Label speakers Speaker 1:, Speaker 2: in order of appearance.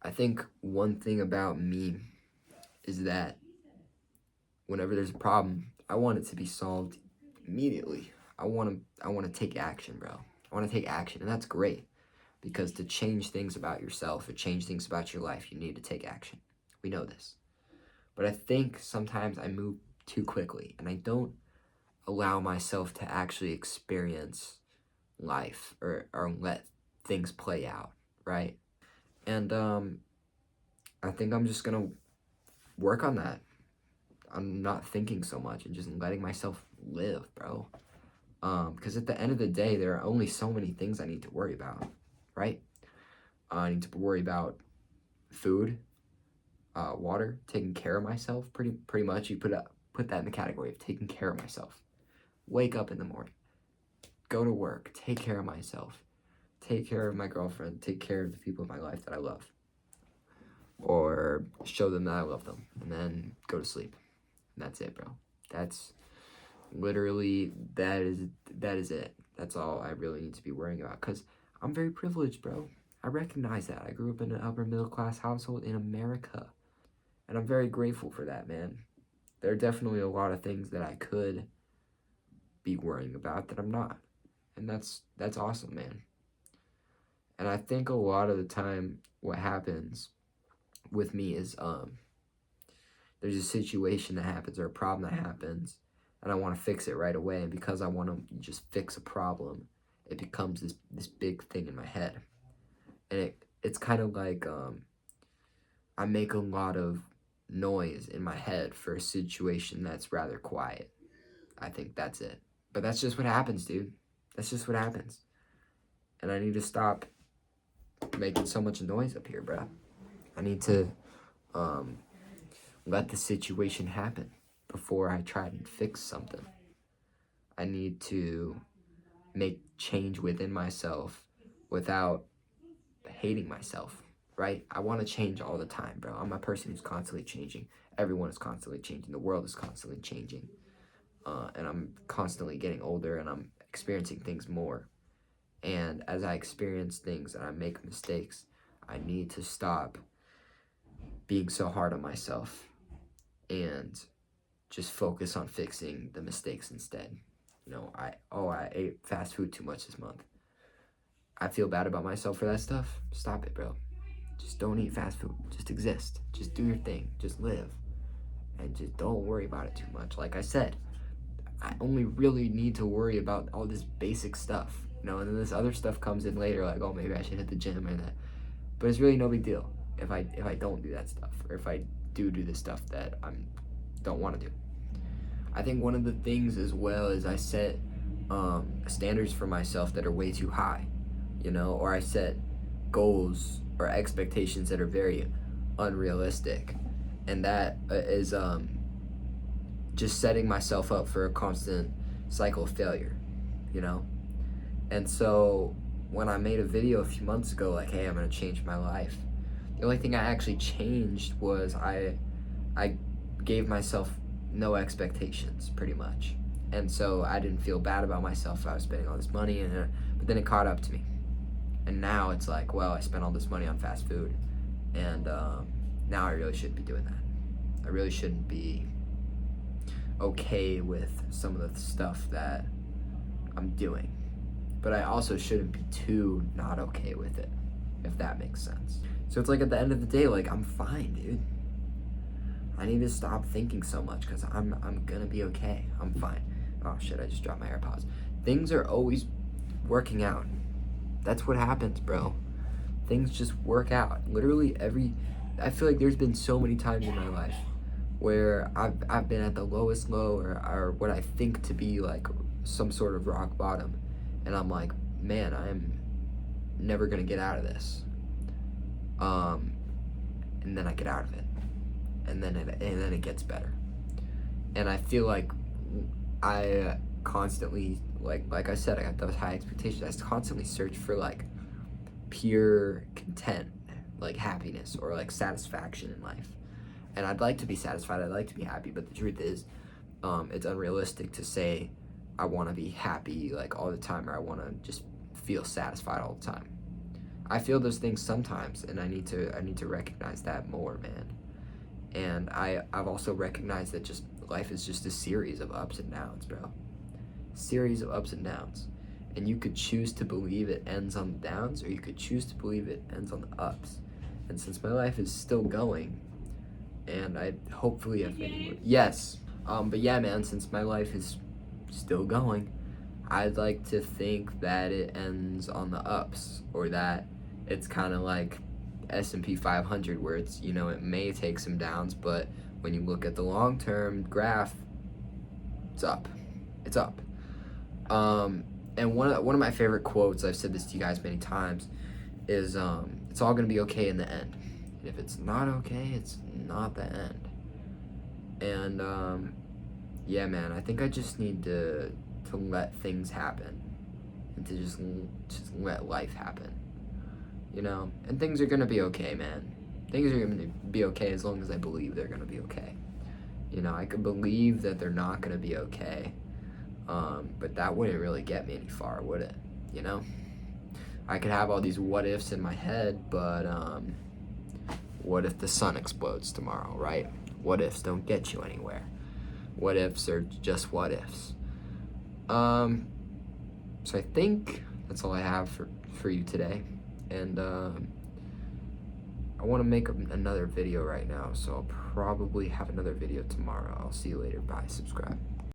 Speaker 1: I think one thing about me is that whenever there's a problem, I want it to be solved immediately. I want to take action, bro. I want to take action, and that's great because to change things about yourself or change things about your life, you need to take action. We know this. But I think sometimes I move too quickly and I don't allow myself to actually experience life or let things play out, right? And I think I'm just gonna work on that. I'm not thinking so much and just letting myself live, bro. Because at the end of the day, there are only so many things I need to worry about, right? I need to worry about food, water, taking care of myself. Pretty much, you put that in the category of taking care of myself. Wake up in the morning, go to work, take care of myself, take care of my girlfriend, take care of the people in my life that I love, or show them that I love them, and then go to sleep. And that's it, bro. That's literally that is it. That's all I really need to be worrying about. Cause I'm very privileged, bro. I recognize that. I grew up in an upper middle class household in America, and I'm very grateful for that, man. There are definitely a lot of things that I could be worrying about that I'm not, and that's awesome, man. And I think a lot of the time, what happens with me is there's a situation that happens or a problem that happens, and I want to fix it right away. And because I want to just fix a problem, it becomes this big thing in my head, and it's kind of like I make a lot of noise in my head for a situation that's rather quiet. I think that's it. But that's just what happens, dude. That's just what happens. And I need to stop making so much noise up here, bro. I need to um, let the situation happen before I try and fix something. I need to make change within myself without hating myself, right? I want to change all the time, bro. I'm a person who's constantly changing. Everyone is constantly changing. The world is constantly changing. And I'm constantly getting older and I'm experiencing things more. And as I experience things and I make mistakes, I need to stop being so hard on myself and just focus on fixing the mistakes instead. I ate fast food too much this month. I feel bad about myself for that stuff. Stop it, bro. Just don't eat fast food. Just exist. Just do your thing. Just live. And just don't worry about it too much. Like I said, I only really need to worry about all this basic stuff. And then this other stuff comes in later, like, oh, maybe I should hit the gym or that. But it's really no big deal if I don't do that stuff, or if I do the stuff that I don't want to do. I think one of the things as well is I set standards for myself that are way too high, or I set goals or expectations that are very unrealistic, and that is just setting myself up for a constant cycle of failure, you know. And so when I made a video a few months ago, like, hey, I'm gonna change my life, the only thing I actually changed was I gave myself no expectations, pretty much. And so I didn't feel bad about myself if I was spending all this money, but then it caught up to me. And now it's like, well, I spent all this money on fast food, and now I really shouldn't be doing that. I really shouldn't be okay with some of the stuff that I'm doing. But I also shouldn't be too not okay with it, if that makes sense. So it's like at the end of the day, like, I'm fine, dude. I need to stop thinking so much because I'm gonna be okay. I'm fine. Oh shit, I just dropped my AirPods. Things are always working out. That's what happens, bro. Things just work out. Literally I feel like there's been so many times in my life where I've been at the lowest low, or what I think to be like some sort of rock bottom, and I'm like, man, I'm never gonna get out of this. And then I get out of it, and then it gets better. And I feel like I constantly, like I said, I got those high expectations. I constantly search for like pure content, like happiness or like satisfaction in life. And I'd like to be satisfied. I'd like to be happy, but the truth is, it's unrealistic to say I want to be happy like all the time, or I want to just feel satisfied all the time. I feel those things sometimes, and I need to recognize that more, man. And I've also recognized that just life is just a series of ups and downs, bro. Series of ups and downs. And you could choose to believe it ends on the downs, or you could choose to believe it ends on the ups. And since my life is still going, and I hopefully have many more, yes. But yeah, man, since my life is still going, I'd like to think that it ends on the ups, or that it's kind of like S&P 500, where it's, you know, it may take some downs, but when you look at the long-term graph, it's up. It's up. And one of my favorite quotes, I've said this to you guys many times, is it's all gonna be okay in the end. And if it's not okay, it's not the end. And yeah, man, I think I just need to let things happen, and to just let life happen, you know. And things are gonna be okay, man. Things are gonna be okay as long as I believe they're gonna be okay. You know, I could believe that they're not gonna be okay, but that wouldn't really get me any far, would it? You know, I could have all these what ifs in my head, but what if the sun explodes tomorrow, right? What ifs don't get you anywhere. What ifs are just what ifs. So I think that's all I have for you today, and I want to make another video right now, so I'll probably have another video tomorrow. I'll see you later. Bye. Subscribe.